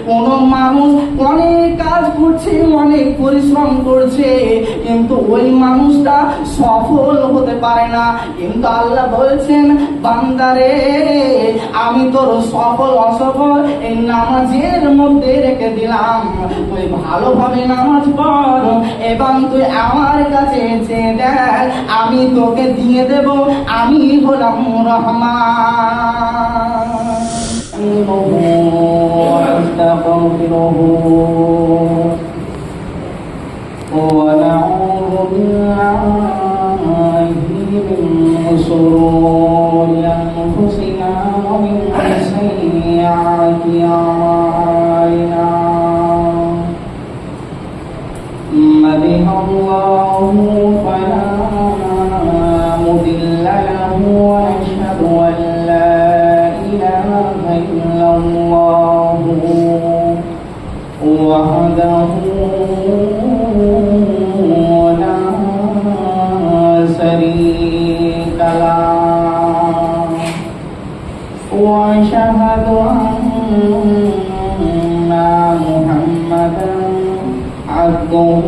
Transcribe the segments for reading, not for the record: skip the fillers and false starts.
কোন মানুষ অনেক কাজ করছে, অনেক পরিশ্রম করছে, কিন্তু ওই মানুষটা সফল হতে পারে না। কিন্তু আল্লাহ বলছেন, বান্দারে আমি তোর সফল অসফল এই নামাজের মধ্যে রেখে দিলাম। তুই ভালোভাবে নামাজ পড় এবং তুই আমার কাছে চেয়ে দেখ, আমি তোকে দিয়ে দেব। আমি হলাম রহমান। ونعوذ بالله من شرور أنفسنا ومن سيئات أعمالنا. من يهده الله فلا مضل له ونشهد أن لا إله إلا الله وحده لا شريك له وأشهد أن محمدا عبده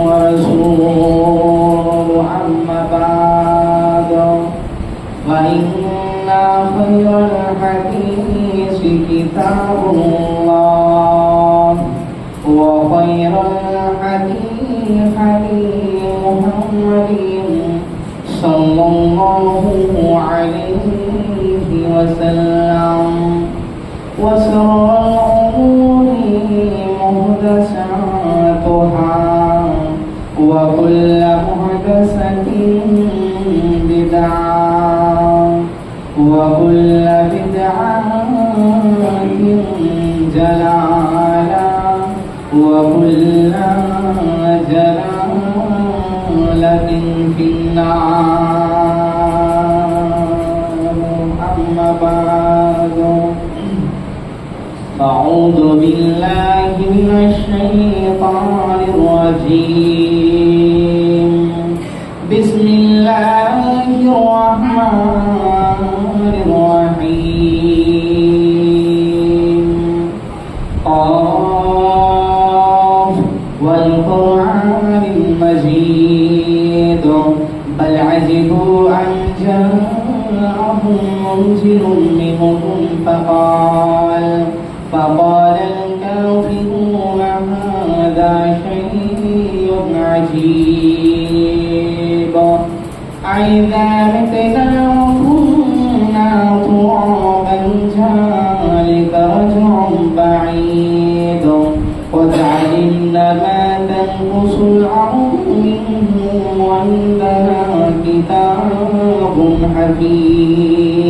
ورسوله. أما بعد فإن خير الحديث كتاب الله وخير الحديث حديث محمد صلى الله عليه وسلم وشر الأمور محدثاتها وكل محدثة بدعة وكل بدعة جلالة وكل جلالة في النار. أما بعد أعوذ بالله من الشيطان الرجيم. بسم الله الرحمن الرحيم. قاف والقرآن المجيد بل عجبوا أن جاءهم منذر منهم فقال الكافرون هذا شيء عجيب أإذا متنا وكنا ترابا ذلك رجع بعيد قد علمنا ما تنقص الأرض منهم وعندنا كتاب حفيظ.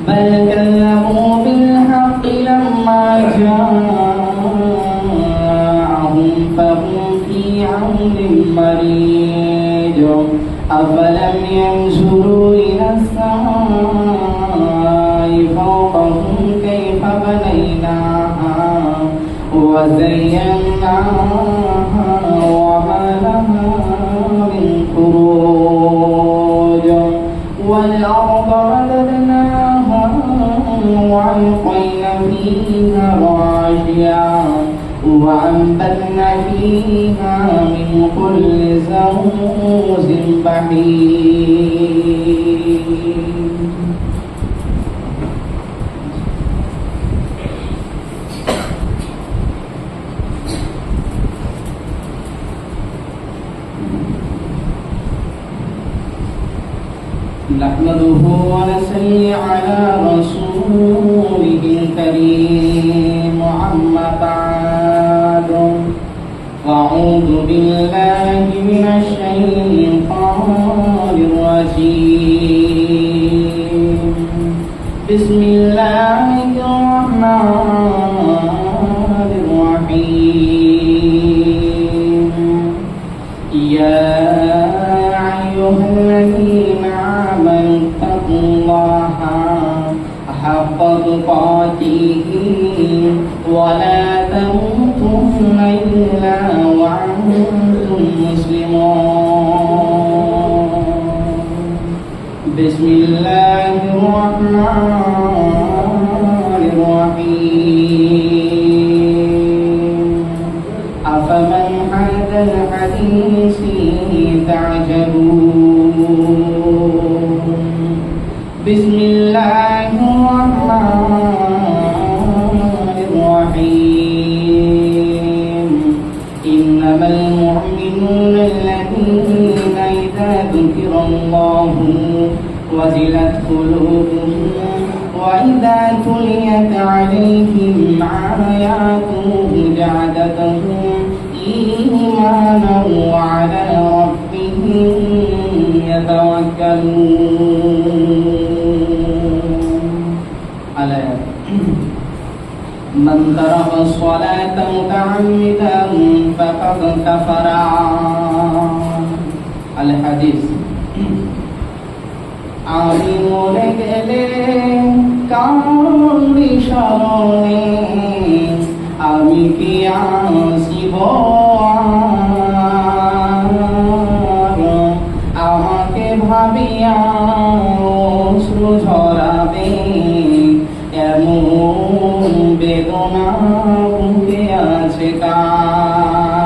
بل كذبوا بالحق لما جاءهم فهم في عمر مريج. أفلم ينظروا إلى السماء فوقهم كيف بنيناها وزيناها وما لها من فروج والأرض مددناها وألقينا فيها رواسيا وأنبتنا فيها من كل زوج بهيج. نحمده ونصلي على رسوله الكريم. أما بعد أعوذ بالله من الشيطان الرجيم. بسم الله الرحمن الرحيم. يا أيها الذين آمنوا اتقوا الله حق تقاته ولا تموتن إلا وأنتم مسلمون. বিসমিল্লাহির রহমানির রহিম আফামান হাদাল হাদিসি তা'জাবুন বিসমিল্লাহির রহমানির রহিম ইন্নামাল মুমিনুনা আল্লাযীনা ইযা যুকিরাল্লাহু ওয়াজিলাত কুলুবুহুম ওয়া ইযা তুলিয়াত আলাইহিম আয়াতুহু জাদাতুহুম ঈমানান ওয়া আলা রাব্বিহিম ইয়াতাওয়াক্কালুন من ترك الصلاة متعمدا فقد كفر الحديث আমি মরে গেলে কামড়ি শরণে আমি কি আসিব আমাকে ভাবিয়া অশ্রু ঝরাবে এমন বেদনা বুকে আছে কার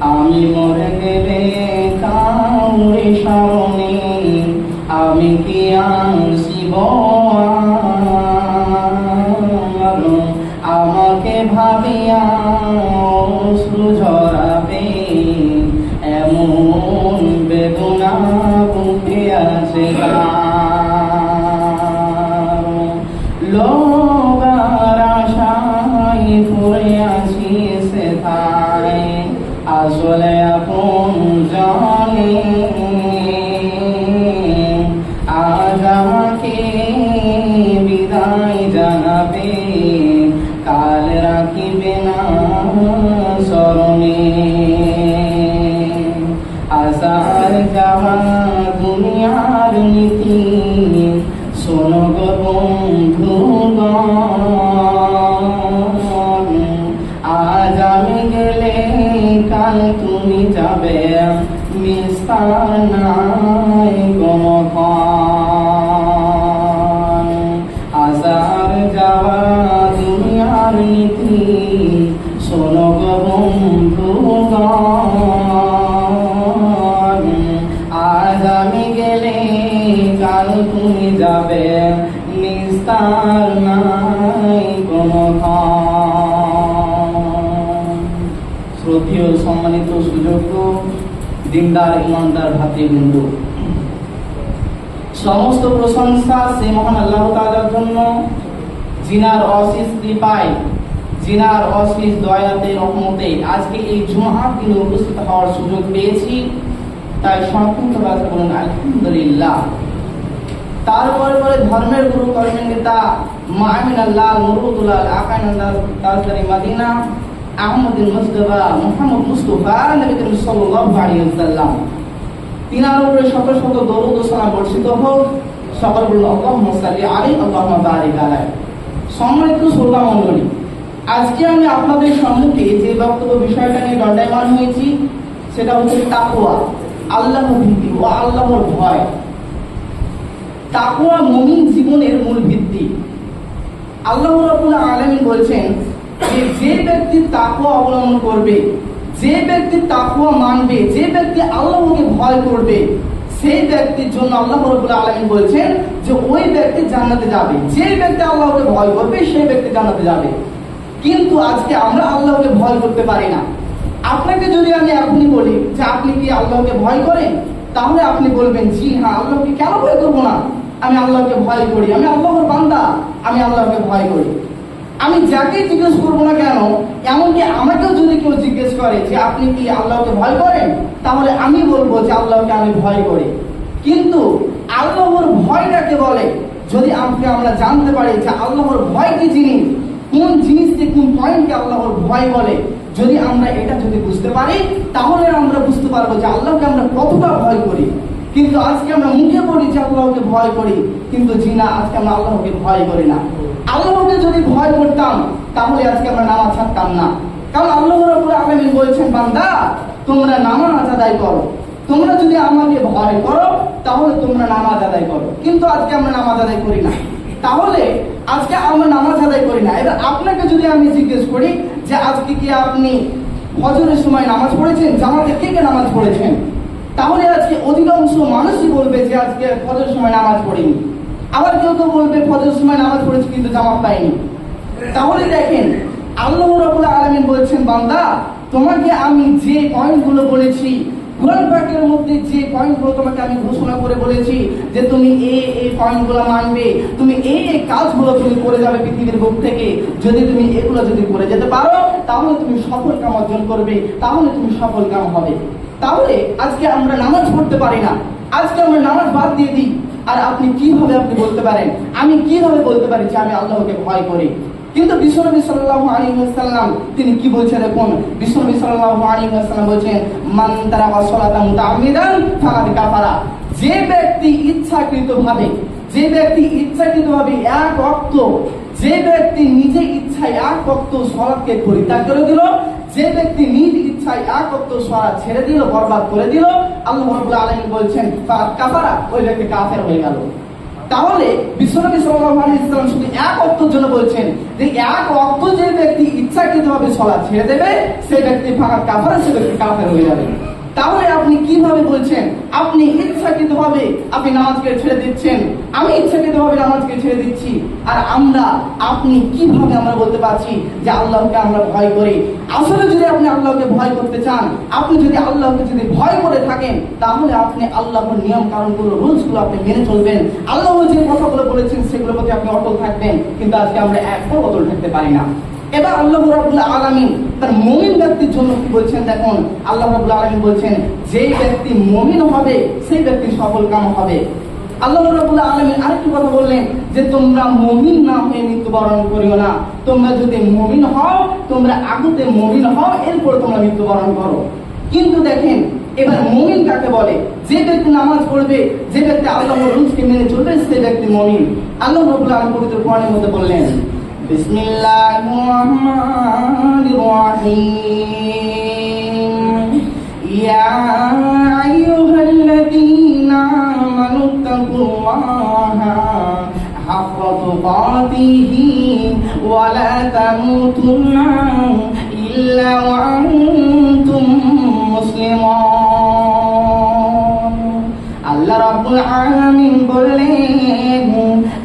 আমি মরে গেলে কাউরি শরণে আমি কি আসিব আমাকে ভাবিয়া অশ্রু ঝরাবে এমন বেদনা বুকে আছে কার লোগার আশায় পড়ে আছি সেথায় আসলে আপন জানে আজ আমাকে বিদায় জানাবে কাল রাখিবে না স্মরণে আসার যাওয়া দুনিয়ার নীতি শোনো গো বন্ধুগণ আজ আমি গেলে কাল তুমি যাবে নিস্তার নাই কোনো ক্ষণ আসার যাওয়া দুনিয়ার নীতি শোনো গো বন্ধুগণ আজ আমি গেলে কাল তুমি যাবে নিস্তার নাই কোনো শ্রদ্ধেয় সম্মানিত সুযোগ্য দিনদার ইমানদার ভাতৃবৃন্দ সমস্ত প্রশংসা সে মহান আল্লাহ তাআলার জন্য জিনার অশেষ কৃপায় জিনার অশেষ দয়াতে রহমতে আজকে এই জুমার দিনে উপস্থিত হওয়ার সুযোগ পেয়েছি তাই সংক্ষিপ্ত ভাষা বলুন আলহামদুলিল্লাহ তারপরে ধর্মের গুরু কর্মের নেতা মামিন আল্লাহ মুরুদুল্লাহ আকাইনান্দার তাজদারি মদিনা আহমদুল মুস্তাফা মুহাম্মদ মুস্তাফা নবী করিম সাল্লাল্লাহু আলাইহি ওয়াসাল্লাম তিনার উপরে শত শত দরুদ ও সালাম বর্ষিত হোক সকল বলুন আল্লাহুম্মা সাল্লি আলাইহি আল্লাহুম্মা বারিক আলাইহি সম্মানিত শ্রোতা মণ্ডলী আজকে আমি আপনাদের সম্মুখে যে বক্তব্য বিষয়টা নিয়ে দণ্ডায়মান হয়েছি সেটা হচ্ছে তাকওয়া আল্লাহর ভীতি ও আল্লাহর ভয় তাকওয়া মুমিন জীবনের মূল ভিত্তি আল্লাহ রাব্বুল আলামিন বলেছেন যে ব্যক্তি তাকওয়া অবলম্বন করবে যে ব্যক্তি তাকওয়া মানবে যে ব্যক্তি আল্লাহকে ভয় করবে সেই ব্যক্তির জন্য আল্লাহ রাব্বুল আলামিন বলেছেন যে ওই ব্যক্তি জান্নাতে যাবে যে ব্যক্তি আল্লাহকে ভয় করবে সেই ব্যক্তি জান্নাতে যাবে কিন্তু আজকে আমরা আল্লাহকে ভয় করতে পারি না আপনাকে যদি আমি এখনই বলি যে আপনি কি আল্লাহকে ভয় করেন তাহলে আপনি বলবেন জি হ্যাঁ আল্লাহকে কেন ভয় করবো না আমি আল্লাহকে ভয় করি আমি আল্লাহর বান্দা আমি আল্লাহকে ভয় করি আমি যাকে জিজ্ঞেস করবো না কেন এমনকি আমাকেও যদি কেউ জিজ্ঞেস করে যে আপনি কি আল্লাহকে ভয় করেন তাহলে আমি বলবো যে আল্লাহকে আমি ভয় করি কিন্তু আল্লাহর ভয়টাকে বলে যদি আমরা জানতে পারি যে আল্লাহর ভয় কি জিনিস কোন জিনিসকে কোন পয়েন্টকে আল্লাহর ভয় বলে যদি আমরা এটা যদি বুঝতে পারি তাহলে আমরা বুঝতে পারবো যে আল্লাহকে আমরা কতটা ভয় করি কিন্তু আজকে আমরা মুখে বলি যে আল্লাহকে ভয় করি কিন্তু জি না আজকে আমরা আল্লাহকে ভয় করি না আল্লাহকে যদি ভয় করতাম তাহলে আজকে আমরা নামাজ ছাড়তাম না কারণ আল্লাহ রাব্বুল আলামিন বলেছেন বান্দা তোমরা নামাজ আদায় করো তোমরা যদি আমাকে ভয় করো তাহলে তোমরা নামাজ আদায় করো। কিন্তু আজকে আমরা নামাজ আদায় করি না। তাহলে আজকে আমরা নামাজ আদায় করি না। এবার আপনাকে যদি আমি জিজ্ঞেস করি যে আজকে কি আপনি ফজরের সময় নামাজ পড়েছেন, জামাতে কে কে নামাজ পড়েছেন, তাহলে আজকে অধিকাংশ মানুষই বলবে যে আজকে ফজরের সময় নামাজ পড়িনি। আবার কেউ তো বলবে ফজরের সময় নামাজ পড়েছি কিন্তু জামাত পাইনি। তাহলে দেখেন আল্লাহ রাব্বুল আলামিন বলছেন, বান্দা তোমাকে আমি যে পয়েন্টগুলো বলেছি, কোরআন পাকের মধ্যে যে পয়েন্টগুলো তোমাকে আমি ঘোষণা করে বলেছি যে তুমি এই পয়েন্টগুলো মানবে, তুমি এই কাজগুলো তুমি করে যাবে পৃথিবীর বুক থেকে, যদি তুমি এগুলো যদি করে যেতে পারো তাহলে তুমি সফল কাম অর্জন করবে, তাহলে তুমি সফল কাম হবে। তাহলে আজকে আমরা নামাজ পড়তে পারি না, আজকে আমরা নামাজ বাদ দিয়ে দিই। আর আপনি কিভাবে বলতে পারেন, আমি কিভাবে বলতে পারি যে আমি আল্লাহকে ভয় করি? কিন্তু বিশ্বনবী সাল্লাল্লাহু আলাইহি ওয়াসাল্লাম তিনি কি বলছেন দেখুন। বিশ্বনবী সাল্লাল্লাহু আলাইহি ওয়াসাল্লাম বলেছেন, মান তারাকা সালাতা মুতাআম্মিদান ফাকাদ কাফারা। যে ব্যক্তি ইচ্ছাকৃতভাবে এক ওয়াক্ত, যে ব্যক্তি নিজে ইচ্ছায় এক ওয়াক্ত সালাতকে পরিত্যাগ করে দিল, যে ব্যক্তি নিজ ইচ্ছায় এক ওয়াক্ত সালাত ছেড়ে দিল, বরবাদ করে দিল, আল্লাহ রাব্বুল আলামিন বলছেন ফাকাদ কাফারা, ওই ব্যক্তি কাফের হয়ে গেল। তাহলে বিশ্বনবী সাল্লাল্লাহু আলাইহি ওয়াসাল্লাম শুধু এক ওয়াক্তের জন্য বলছেন যে এক ওয়াক্ত যে ব্যক্তি ইচ্ছাকৃতভাবে সালাত ছেড়ে দেবে সেই ব্যক্তি ফাকাদ কাফারা, সে ব্যক্তি কাফের হয়ে যাবে। তাহলে আপনি কিভাবে বলছেন আপনি ইচ্ছাকৃতভাবে আপনি নামাজকে ছেড়ে দিচ্ছেন, আমি ইচ্ছাকৃতভাবে নামাজকে ছেড়ে দিচ্ছি, আর আপনি কিভাবে আমরা বলতে পারছি যে আল্লাহকে আমরা ভয় করি? আসলে যদি আপনি আল্লাহকে ভয় করতে চান, আপনি যদি আল্লাহকে ভয় করে থাকেন, তাহলে আপনি আল্লাহর নিয়ম কানুনগুলো, রুলসগুলো আপনি মেনে চলবেন, আল্লাহ যে কথাগুলো বলেছেন সেগুলোর প্রতি আপনি অটল থাকবেন। কিন্তু আজকে আমরা একদম অটল থাকতে পারি না। এবার আল্লাহ রাব্বুল আলামিন তার মুমিন ব্যক্তির জন্য কি বলছেন দেখুন। আল্লাহ রাব্বুল আলামিন বলছেন যে ব্যক্তি মুমিন হবে সেই ব্যক্তি সফল কাম হবে। আল্লাহ রাব্বুল আলামিন আরেকটি কথা বললেন যে তোমরা মুমিন না হয়ে মৃত্যুবরণ করিও না, তোমরা যদি মুমিন হও, তোমরা আগুতে মুমিন হও, এরপর তোমরা মৃত্যুবরণ করো। কিন্তু দেখেন এবার মুমিন কাকে বলে? যে ব্যক্তি নামাজ পড়বে, যে ব্যক্তি আল্লাহর রুলসকে মেনে চলবে, সেই ব্যক্তি মুমিন। আল্লাহ রাব্বুল আলামিন পবিত্র কোরআনের মধ্যে বললেন, বিসমিল্লাহির রহমানির রহিম, ইয়া আইয়ুহাল্লাযীনা আমানু তাকুল্লাহা হাক্কা তুকাতিহি ওয়া লা তামুতুন্না ইল্লা ওয়া আনতুম মুসলিমুন। আল্লাহ রাব্বুল আলামিন বললেন,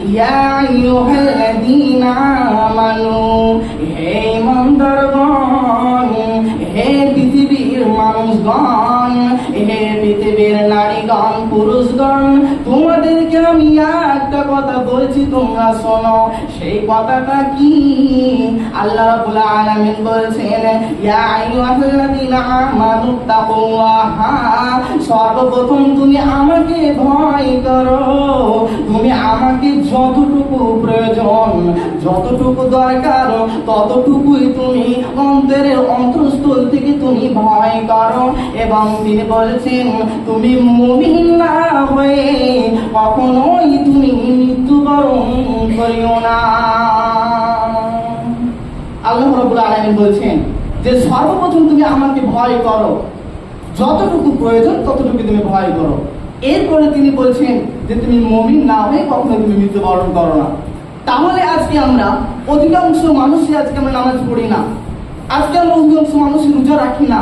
ইয়া আইয়ুহাল্লাযীনা আমানু, হে ইমানদারগণ, হে পৃথিবীর মানুষগণ, হে পৃথিবীর নারীগণ, পুরুষগণ, তোমাদেরকে আমি একটা কথা বলছি, তোমরা শোনো। সেই কথাটা কি? আল্লাহ রাব্বুল আলামিন বলছেন, ইয়া আইয়ুহাল্লাযীনা আমানু তাকুল্লাহা, সর্বপ্রথম তুমি আমাকে ভয় করো, তুমি আমাকে যতটুকু প্রয়োজন, যতটুকু দরকার, ততটুকুই তুমি অন্তরের অন্তঃস্থল থেকে তুমি ভয় করো। এবং তিনি বলেছেন তুমি মুমিন না হয়ে কখনোই তুমি মৃত্যুবরণ করিও না। আল্লাহ রাব্বুল আলামিন বলছেন যে সর্বপ্রথম তুমি আমাকে ভয় করো, যতটুকু প্রয়োজন ততটুকু তুমি ভয় করো। এরপরে তিনি বলছেন যে তুমি মুমিন না হয়ে কখনো তুমি মৃত্যুবরণ করো না। তাহলে আজকে আমরা অধিকাংশ মানুষই আজকে আমরা নামাজ পড়ি না, আজকে আমরা অধিকাংশ মানুষই রোজা রাখি না।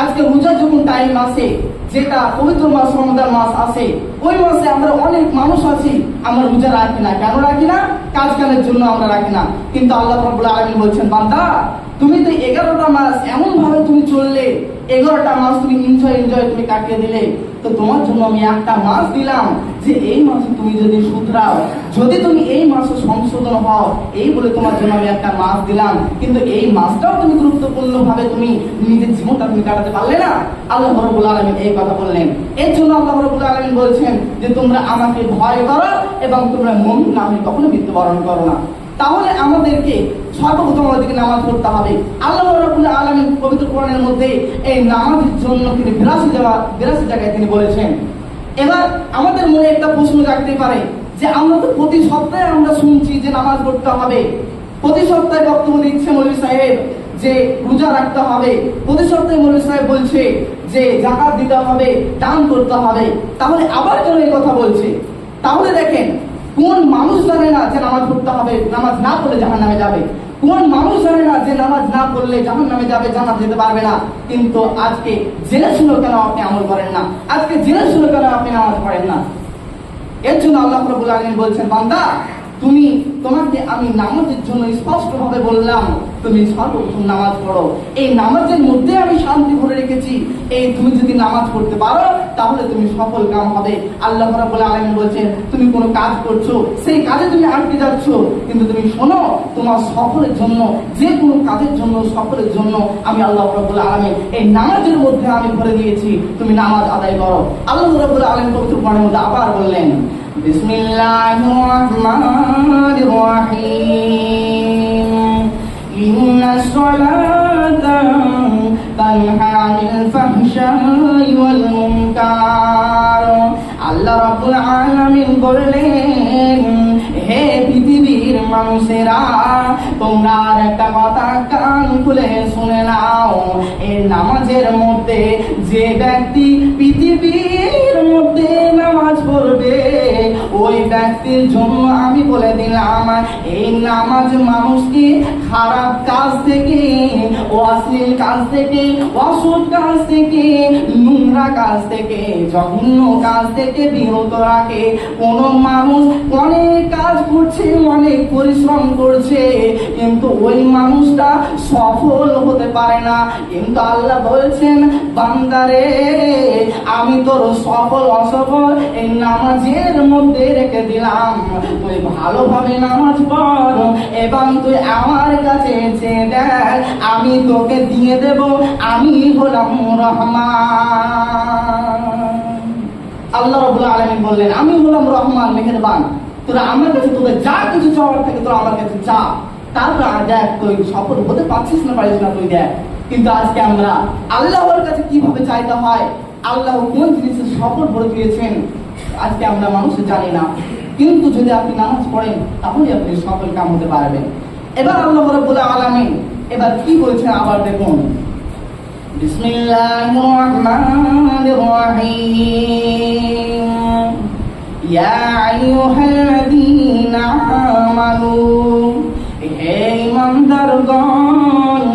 আজকে রোজার যখন টাইম আসে, যেটা পবিত্র মাস রমজান মাস আসে, ওই মাসে আমরা অনেক মানুষ আছি আমরা রোজা রাখি না। কেন রাখি না? কাজ কামের জন্য আমরা রাখি না। কিন্তু আল্লাহ রাব্বুল আলামিন বলছেন, বান্দা তুমি তো 11টা মাস এমন ভাবে তুমি চললে, 11টা মাস তুমি এনজয় তুমি কাটিয়ে দিলে, তো তোমার জন্য আমি একটা মাস দিলাম যে এই মাসে তুমি যদি শুধরাও, যদি তুমি এই মাসে সংশোধন হও, এই বলে তোমার জন্য আমি একটা মাস দিলাম। কিন্তু এই মাসটাও তুমি গুরুত্বপূর্ণ ভাবে তুমি নিজের জীবনটা তুমি কাটাতে পারলে না। আল্লাহ রাব্বুল আলামিন এই কথা বললেন। এর জন্য আল্লাহ রাব্বুল আলামিন বলছেন যে তোমরা আমাকে ভয় করো এবং তোমরা মুমিন না হয়ে কখনো মৃত্যুবরণ করো না। তাহলে আমাদেরকে সর্বপ্রথম আমাদেরকে নামাজ পড়তে হবে। আল্লাহ রাব্বুল আলামিন পবিত্র কোরআনের মধ্যে এই নামাজের জন্য তিনি 82 জায়গায় তিনি বলেছেন। এবার আমাদের মনে একটা প্রশ্ন জাগতে পারে যে আমরা তো প্রতি সপ্তাহে আমরা শুনছি যে নামাজ পড়তে হবে, প্রতি সপ্তাহে বক্তব্য দিচ্ছে মৌলভী সাহেব যে রোজা রাখতে হবে, প্রতি সপ্তাহে মৌলভী সাহেব বলছে যে যাকাত দিতে হবে, দান করতে হবে, তাহলে আবার কেন এই কথা বলছে? তাহলে দেখেন, কোন মানুষ জানে না যে নামাজ পড়তে হবে, নামাজ না পড়লে জাহান্নামে যাবে? কোন মানুষ জানে না যে নামাজ না পড়লে জাহান্নামে যাবে, জান্নাত যেতে পারবে না? কিন্তু আজকে জেনে শুনে কেন আপনি আমল করেন না? আজকে জেনে শুনে কেন আপনি নামাজ পড়েন না? এর জন্য আল্লাহ রাব্বুল আলামিন বলছেন, বান্দা তোমাকে আমি নামাজের জন্য স্পষ্টভাবে বললাম, তুমি সর্বপ্রথম নামাজ পড়ো। এই নামাজের মধ্যে আমি শান্তি ভরে রেখেছি। এই তুমি যদি নামাজ পড়তে পারো তাহলে তুমি সফল কাম হবে। আল্লাহ রাব্বুল আলামিন বলছেন, তুমি কোনো কাজ করছো, সেই কাজে তুমি আটকে যাচ্ছ, কিন্তু তুমি শোনো, তোমার সফলের জন্য, যে কোনো কাজের জন্য, সফলের জন্য আমি আল্লাহ রাব্বুল আলামিন এই নামাজের মধ্যে আমি ভরে দিয়েছি, তুমি নামাজ আদায় করো। আল্লাহ রাব্বুল আলামিন পবিত্র কোরআনের মধ্যে আবার বললেন, বিসমিল্লাহির রহমানির রহিম, ইন্নাস সালাতা তানহা আনিল ফাহশাই ওয়াল মুনকার। আল্লাহ রাব্বুল আলামিন বললেন, হে পৃথিবীর মানুষেরা, তোমরা একটা কথা কান খুলে শুনে নাও। এই নামাজের মধ্যে যে ব্যক্তি পৃথিবীর মধ্যে নামাজ পড়বে, ওই ব্যক্তির জন্য আমি বলে দিলাম, এই নামাজ মানুষকে খারাপ কাজ থেকে, অশ্লীল কাজ থেকে, অসৎ কাজ থেকে, নোংরা কাজ থেকে, জঘন্য কাজ থেকে বিরত রাখে। কোন মানুষ অনেক কাজ করছে, অনেক পরিশ্রম করছে, কিন্তু ওই মানুষটা সফল হতে পারে না। কিন্তু আল্লাহ বলছেন, বান্দারে, আমি তোর সফল অসফল এই নামাজের মধ্যে রেখে দিলাম। তুই ভালোভাবে নামাজ পড় এবং তুই আমার কাছে চেয়ে দেখ, আমি তোকে দিয়ে দেব। আমি হলাম রহমান। আল্লাহ রাব্বুল আলামিন বললেন, আমি হলাম রহমান, মেহেরবান। তোরা আমার কাছে তোদের যা কিছু চাওয়ার থাকে তোরা আমার কাছে চা। তারপর দেখ তুই সফল হতে পারছিস না পারিস না, তুই দেখ। কিন্তু আজকে আমরা আল্লাহর কাছে কিভাবে চাইতে হয়, আল্লাহ কোন জিনিসের সফল করে দিয়েছেন, আজকে আমরা মানুষ জানি না। কিন্তু যদি আপনি নামাজ পড়েন তাহলে আপনি সফল কাম হতে পারবেন। এবার আল্লাহ রাব্বুল আলামিন এবার কি বলছেন আবার দেখুন, বিসমিল্লাহির রহমানির রহিম, ইয়া আইয়ুহাল্লাযীনা আমানু, হে ঈমানদারগণ,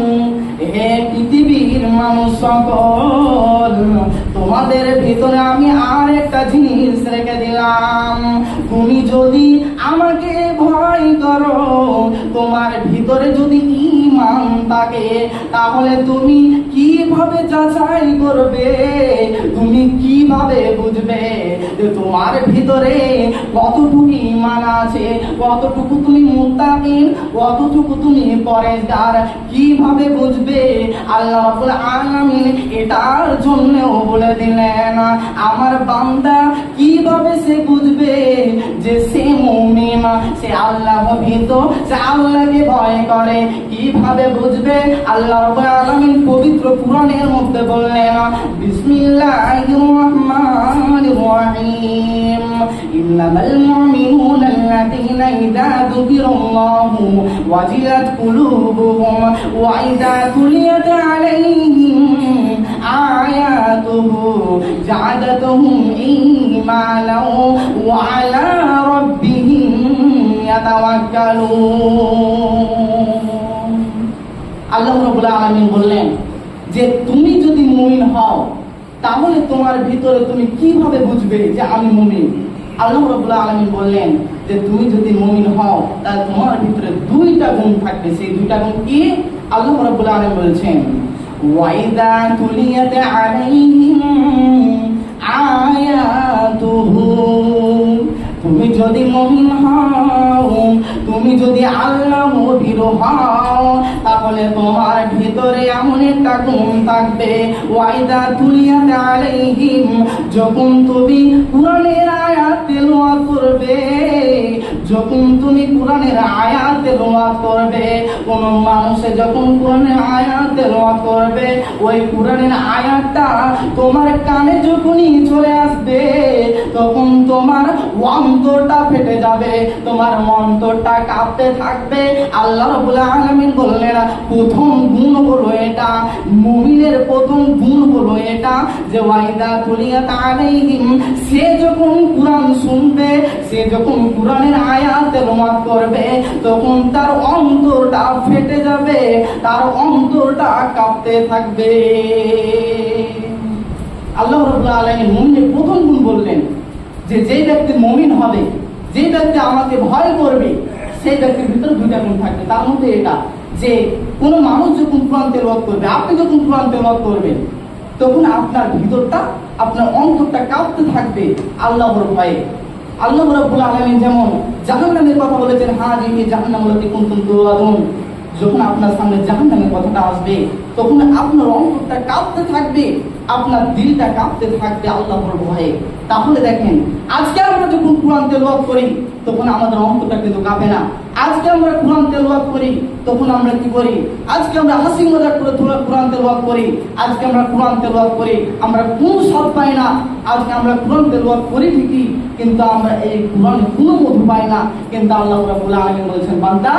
হে পৃথিবীর মানুষ সকল, তোমাদের ভিতরে আমি আর একটা জিনিস রেখে দিলাম। তুমি যদি আমাকে ভয় করো, তোমার ভিতরে যদি ঈমান থাকে, তাহলে তুমি কিভাবে যাচাই করবে, তুমি কিভাবে বুঝবে যে তোমার ভিতরে কতটুকু ঈমান আছে, কতটুকু তুমি মুত্তাকিন, কতটুকু তুমি পরেজগার, কিভাবে বুঝবে? আল্লাহ রাব্বুল আলামিন এটার জন্যও বলে দিলেন, আমার বান্দা কিভাবে সে বুঝবে যে সে মুমিন, সে আল্লাহ ভীত, সে আল্লাহকে ভয় করে? কিভাবে বুঝবে? আল্লাহ রাব্বুল আলামিন পবিত্র কোরআনের মধ্যে বললেন, বিসমিল্লাহির রহমানির রহিম, ইন্নামাল মুমিনুনা আল্লাযীনা ইযা যুকিরাল্লাহু ওয়াজিলাত কুলুবুহুম ওয়া ইযা তুলিয়াত আলাইহিম আয়াতুহু জাদাতুহুম ঈমানাও ওয়া আলা রাব্বিহিম ইয়াতাওয়াক্কালুন। আল্লাহ রাব্বুল আলামিন বললেন যে তুমি যদি মুমিন হও তাহলে তোমার ভিতরে তুমি কিভাবে বুঝবে যে আমি মুমিন? আল্লাহ রাব্বুল আলামিন বললেন যে তুমি যদি মুমিন হও তাহলে তোমার ভিতরে দুইটা গুণ থাকবে। সেই দুইটা গুণ কি? আল্লাহ রাব্বুল আলামিন বলছেন, ওয়াইদা তুলিয়াত আলাইহিম আয়াতুহু, তুমি যদি মুমিন হও, তুমি যদি আল্লাহর ভীরু হও, তাহলে তোমার ভিতরে এমন একটা গুণ থাকবে, ওয়াইদা তুলিয়াত আলাইহিম, যখন তুমি কোরআনের আয়াত তেলাওয়াত করবে, যখন তুমি কোরআনের আয়াত তেলাওয়াত করবে, কোন মানুষে যখন কোরআনের আয়াত তেলাওয়াত করবে, ওই কোরআনের আয়াতটা তোমার কানে যখনই চলে আসবে, তখন তোমার অন্তরটা ফেটে যাবে, তোমার অন্তরটা কাঁপতে থাকবে। আল্লাহ রাব্বুল আলামিন বললেন প্রথম গুণ হলো এটা, মুমিনের প্রথম গুণ হলো এটা যে ওয়াইদা কুলিয়াত আলাইহিম, সে যখন কোরআন শুনবে, সে যখন কোরআনের আয়াত তেলাওয়াত করবে, তখন তার অন্তরটা ফেটে যাবে, তার অন্তরটা কাঁপতে থাকবে। আল্লাহ রাব্বুল আলামিন মুমিনের প্রথম গুণ বললেন যে যে ব্যক্তি মুমিন হবে, যে ব্যক্তি আমাকে ভয় করবে, সেই ব্যক্তির ভিতরে দুইটা গুণ থাকবে। তার মধ্যে এটা যে কোন মানুষ যখন কোরআন তেলাওয়াত করবে, আপনি যখন কোরআন তেলাওয়াত করবেন, তখন আপনার ভিতরটা, আপনার অন্তরটা কাঁপতে থাকবে আল্লাহর ভয়ে। আল্লাহ রাব্বুল আলামিন যেমন জাহান্নামের কথা বলেছেন, হাযিহি জাহান্নামুল্লাতী কুনতুম তুআদুন, যখন আপনার সামনে জাহান্নামের কথাটা আসবে, তখন আপনার অন্তরটা কাঁপতে থাকবে, আপনার দিলটা কাঁপতে থাকবে আল্লাহর ভয়ে। তাহলে দেখেন, আজকে আমরা যখন কোরআন তেলাওয়াত করি, তখন আমাদের অন্তরটা কিন্তু কাঁপে না। আজকে আমরা কোরআন তেলাওয়াত করি, তখন আমরা কি করি? আজকে আমরা হাসি মজাক করে কোরআন তেলাওয়াত করি, আজকে আমরা কোরআন তেলাওয়াত করি, আমরা কোনো স্বাদ পাই না। আজকে আমরা কোরআন তেলাওয়াত করি ঠিকই, কিন্তু আমরা এই কোরআনে কোনো মধু পাই না। কিন্তু আল্লাহ রাব্বুল আলামিন বলেছেন, বান্দা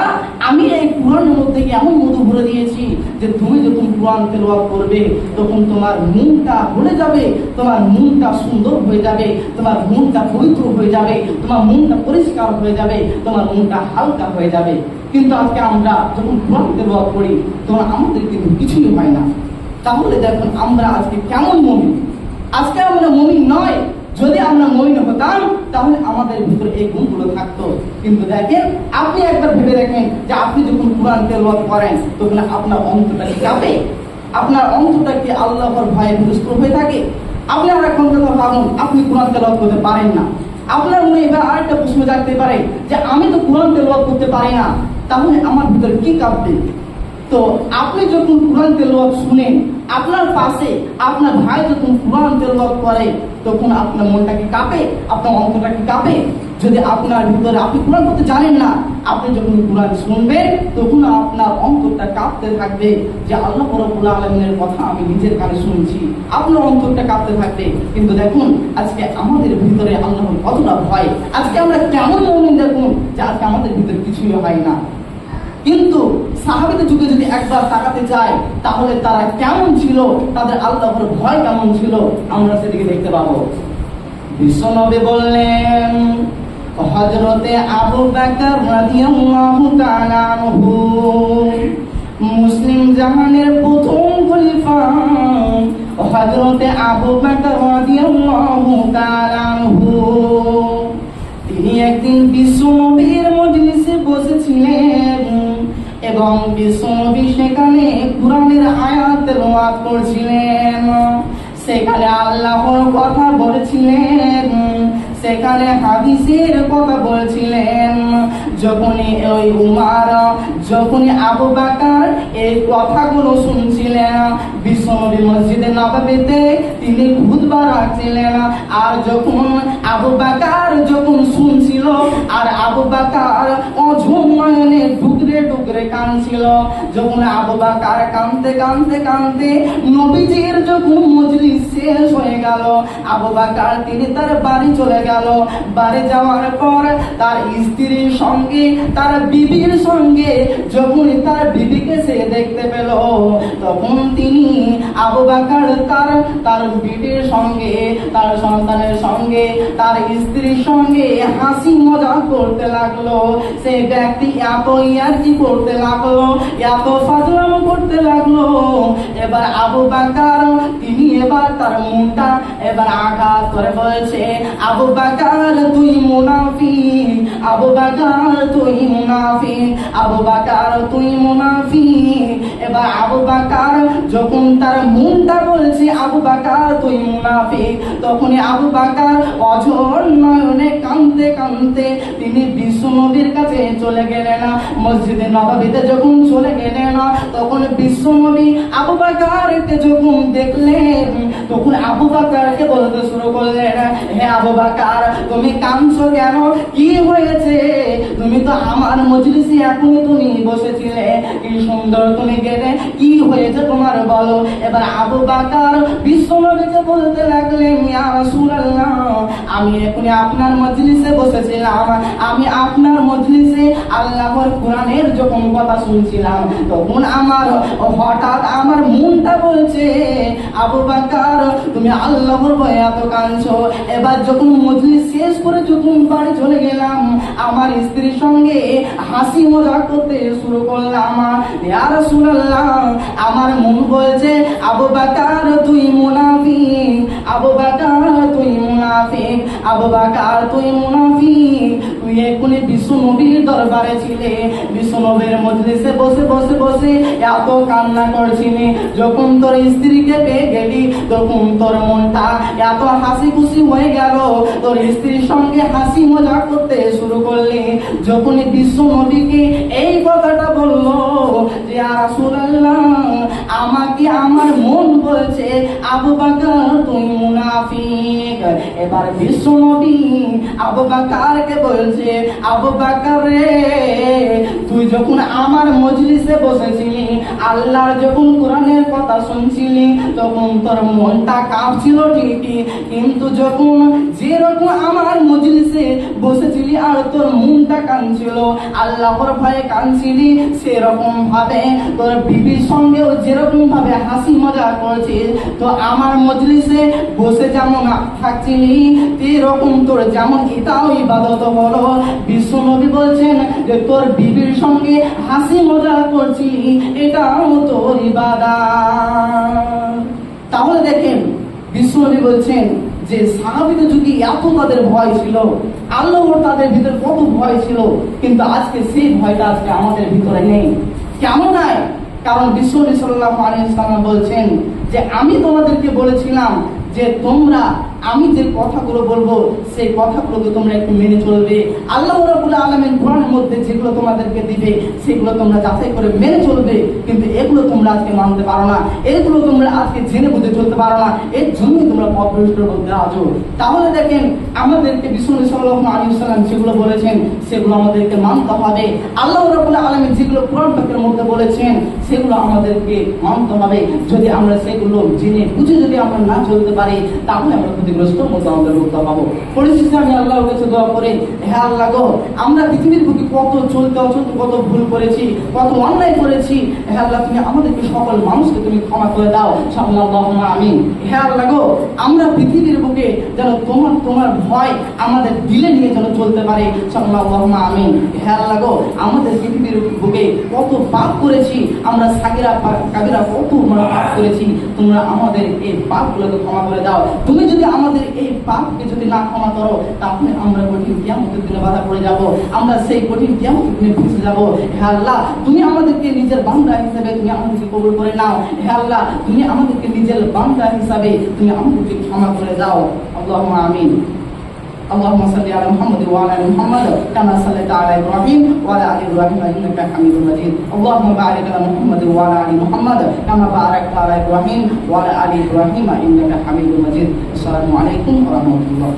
আমি এই কোরআনের মধ্যে এমন মধু ভরে দিয়েছি যে তুমি যখন কোরআন তেলাওয়াত করবে, তখন তোমার মনটা ভরে যাবে, তোমার মনটা সুন্দর হয়ে যাবে, তোমার মনটা পবিত্র হয়ে যাবে, তোমার মনটা পরিষ্কার হয়ে যাবে, তোমার মনটা হালকা হয়ে যাবে। কিন্তু আজকে আমরা যখন কোরআন তেলাওয়াত করি, তখন আমাদের কিন্তু কিছুই হয় না। তাহলে দেখুন আমরা আজকে কেমন মুমিন? আজকে আমরা মুমিন নয়। যদি আমরা মুমিন হতাম, তাহলে আমাদের ভিতরে এই গুণগুলো থাকতো। কিন্তু দেখেন, আপনি একবার ভেবে দেখেন যে আপনি যখন কোরআন তেলাওয়াত করেন, তখন আপনার অন্তরটা কি কাঁপে? আপনার অন্তরটা কি আল্লাহর ভয়ে পুরস্কার হয়ে থাকে? আপনি আর এখন কথা ভাবুন, আপনি কোরআন তেলাওয়াত করতে পারেন না। আপনার মনে এবার আরেকটা প্রশ্ন জাগতে পারে যে আমি তো কোরআন তেলাওয়াত করতে পারি না, তাহলে আমার ভিতরে কি কাঁপবে? তো আপনি যখন কোরআন তেলাওয়াত শুনেন, আপনার পাশে আপনার ভাই যখন কোরআন তেলাওয়াত করে, তখন আপনার মনটা কি কাঁপে? আপনার অন্তরটা কি কাঁপে? যদি আপনার ভিতরে, আপনি কোরআন পড়তে জানেন না, আপনি যখন কোরআন শুনবেন, তখন আপনার অন্তরটা কাঁপতে থাকবে যে আল্লাহ রাব্বুল আলামিনের কথা আমি নিজের কানে শুনছি, আপনার অন্তরটা কাঁপতে থাকবে। কিন্তু দেখুন, আজকে আমাদের ভিতরে আল্লাহর কতটা ভয়। আজকে আমরা কেমন মুমিন দেখুন যে আজকে আমাদের ভিতরে কিছুই হয় না। কিন্তু সাহাবীদের যুগে যদি একবার তাকাতে চাই, তাহলে তারা কেমন ছিল, তাদের আল্লাহর ভয় কেমন ছিল, আমরা সেদিকে দেখতে পাবো। বিশ্বনবী বললেন, হযরতে আবু বকর রাদিয়াল্লাহু তাআলা আনহু, মুসলিম জাহানের প্রথম খলিফা হযরতে আবু বকর রাদিয়াল্লাহু তাআলা আনহু, তিনি একদিন বিশ্বনবীর মজলিসে বসেছিলেন এবং বিশ্বনবী সেখানে কোরআনের আয়াত তেলাওয়াত করছিলেন। সেখানে আল্লাহর কথা বলেছিলেন, সেখানে হাদিসের কথা বলছিলেন। যখনই ওই উমার, যখনই আবু বকর এই কথাগুলো শুনছিলেন, বিশ্বনবী মসজিদে নববীতে তিনি খুতবা রাখছিলেন। আর যখন আবু বকর যখন শুনছিল, আর আবু বকর অঝোর নয়নে ডুকরে ডুকরে কাঁদছিল। যখন আবু বকর কাঁদতে কাঁদতে কাঁদতে নবীজির যখন মজলিস শেষ হয়ে গেল, আবু বকর তিনি তার বাড়ি চলে গেল। বাড়ি যাওয়ার পর তার স্ত্রীর সঙ্গে, তার বিবির সঙ্গে যখন তার বিবিকে সে দেখতে পেল, তখন তিনি আবু বকর তার বিবির সঙ্গে, তার সন্তানের সঙ্গে, তার স্ত্রীর সঙ্গে হাসি মজা করতে লাগলো। সে ব্যক্তি এত ইয়ার্কি করতে লাগলো, এত ফাজলামো করতে লাগলো। এবার আবু বকর তিনি এবার তার মনটা এবার আঘাত করে বলছে, আবু বকর তুই মুনাফিক, আবু বকর তুই মুনাফিক, আবু বকর তুই মুনাফিক। এবার আবু বকর যখন তার মনটা বলছে আবু বকর তুই মুনাফিক, তখনই আবু বকর অঝোর নয়নে কাঁদতে কাঁদতে আনতে তিনি বিশ্ব নবীর কাছে চলে গেলেন। মসজিদে নববীতে যখন চলে গেলেন তখন বিশ্ব নবী আবু বকরকে যখন দেখলেন তখন আবু বকরকে বলতে শুরু করলেন, হে আবু বকর, তুমি কাঁদছো কেন? কি হয়েছে? তুমি তো আমার মজলিসে এখনই তুমি বসেছিলে, কি সুন্দর তুমি গেলে, কি হয়েছে তোমার বলো। এবার আবু বকর বিশ্ব নবীকে বলতে লাগলেন, ইয়া রাসূলুল্লাহ, আমি এখনই আপনার মজলিসে বসেছিলাম, আমি আপনার মজলিসে আল্লাহর কোরআনের যখন কথা শুনছিলাম তখন হঠাৎ আমার মনটা বলছে, আবু বকর তুমি আল্লাহর ভয়ে এত কাঁদছো। এবার যখন মজলিস শেষ করে যখন বাড়ি চলে গেলাম আমার স্ত্রীর সঙ্গে হাসি মজাক করতে শুরু করলাম। ইয়া রাসূলুল্লাহ, আমার মন বলছে, আবু বকর তুই মুনাফিক, আবু বকর তুই মুনাফিক, আবু বকর তুই মুনাফিক, তুই এখনই বিশ্ব নবীর দরবারে ছিলে, বিশ্ব নবীর মজলিসে বসে বসে বসে এত কান্না করছিলি, যখন তোর স্ত্রীকে পেয়ে গেলি তখন তোর মনটা এত হাসি খুশি হয়ে গেল, তোর স্ত্রীর সঙ্গে হাসি মজা করতে শুরু করলি। যখন বিশ্ব নবীকে এই কথাটা বললো যে ইয়া রাসূলুল্লাহ, আমাকে আমার মন বলছে আবু বকর তুই মুনাফিক। এবার বিশ্ব নবী আবু বকরকে বলছে, আবু বকর রে, তুই যখন আমার মজলিসে বসেছিলি, আল্লাহর যখন কোরআনের কথা শুনছিলি তখন তোর মনটা কাঁপছিল ঠিকই, কিন্তু যখন যেরকম আমার মজলিসে বসেছিলি আর তোর মনটা কাঁদছিল, আল্লাহর ভয়ে কাঁদছিলি, সেরকম ভাবে তোর বিবির সঙ্গেও যেরকম ভাবে হাসি মজা করছিস, তো আমার মজলিসে বসে যেমন থাকছিলি এরকম তোর যেমন এটাও ইবাদত হলো। বিশ্ব নবী বলছেন যে তোর বিবির সঙ্গে হাসি মজা করছিলি, এটাও তোর ইবাদত। তাহলে দেখেন বিশ্ব নবী বলছেন যে সাহাবীদের যুগে এত তাদের ভয় ছিল, আল্লাহর তাদের ভিতরে কত ভয় ছিল, কিন্তু আজকে সেই ভয়টা আজকে আমাদের ভিতরে নেই। কেন নাই? কারণ বিশ্ব নবী সাল্লাল্লাহু আলাইহি ওয়াসাল্লাম বলছেন যে আমি তোমাদেরকে বলেছিলাম যে তোমরা আমি যে কথাগুলো বলবো সেই কথাগুলোকে তোমরা একটু মেনে চলবে। আল্লাহ রাব্বুল আলামিন কোরআনের মধ্যে যেগুলো তোমাদেরকে দিবে সেগুলো তোমরা যাচাই করে মেনে চলবে, কিন্তু এগুলো তোমরা আজকে মানতে পারো না, এগুলো তোমরা আজকে জেনে বুঝে চলতে পারো না, এর জন্যই তোমরা পথভ্রষ্টের মধ্যে আছো। তাহলে দেখেন আমাদেরকে বিশ্ব নবী সাল্লাল্লাহু আলাইহি ওয়াসাল্লাম যেগুলো বলেছেন সেগুলো আমাদেরকে মানতে হবে। আল্লাহ রাব্বুল আলামিন যেগুলো কোরআন পাকের মধ্যে বলেছেন সেগুলো আমাদেরকে মানতে হবে। যদি আমরা সেগুলো জেনে বুঝে যদি আমরা না চলতে পারি তাহলে আমরা ক্ষতিগ্রস্ত মতো আমাদের মুক্তি পাবো। পরিশেষে আমি আল্লাহর কাছে দোয়া করি, হে আল্লাহ গো, আমরা পৃথিবীর বুকে কত চলতে অচলতে কত ভুল করেছি, কত অন্যায় করেছি, হে আল্লাহ তুমি আমাদেরকে সকল মানুষকে তুমি ক্ষমা করে দাও, আল্লাহুম্মা আমিন। হে আল্লাহ গো, আমরা পৃথিবীর বুকে যেন তোমার ভয় আমাদের দিলে নিয়ে যেন চলতে পারে, আল্লাহুম্মা আমিন। হে আল্লাহ গো, আমাদের পৃথিবীর বুকে কত পাপ করেছি, আমরা সাগীরা কাবীরা কত আমরা পাপ করেছি, তোমরা আমাদের এই পাপগুলোকে ক্ষমা করে দাও। তুমি যদি আমাদের এই পাপকে যদি না ক্ষমা করো তাহলে আমরা কঠিন কিয়ামতের দিনে বাধা পড়ে যাব, আমরা সেই কঠিন কিয়ামতের দিনে ফেঁসে যাব। হে আল্লাহ, তুমি আমাদেরকে নিজের বান্দা হিসেবে তুমি আমাদেরকে কবুল করে নাও। হে আল্লাহ, তুমি আমাদেরকে নিজের বান্দা হিসাবে তুমি আমাদেরকে ক্ষমা করে দাও। আল্লাহুম্মা আমিন। اللهم صل على محمد وعلى ال محمد كما صليت على ابراهيم وعلى ال ابراهيم انك حميد مجيد. اللهم بارك على محمد وعلى ال محمد كما باركت على ابراهيم وعلى ال ابراهيم انك حميد مجيد. السلام عليكم ورحمه الله.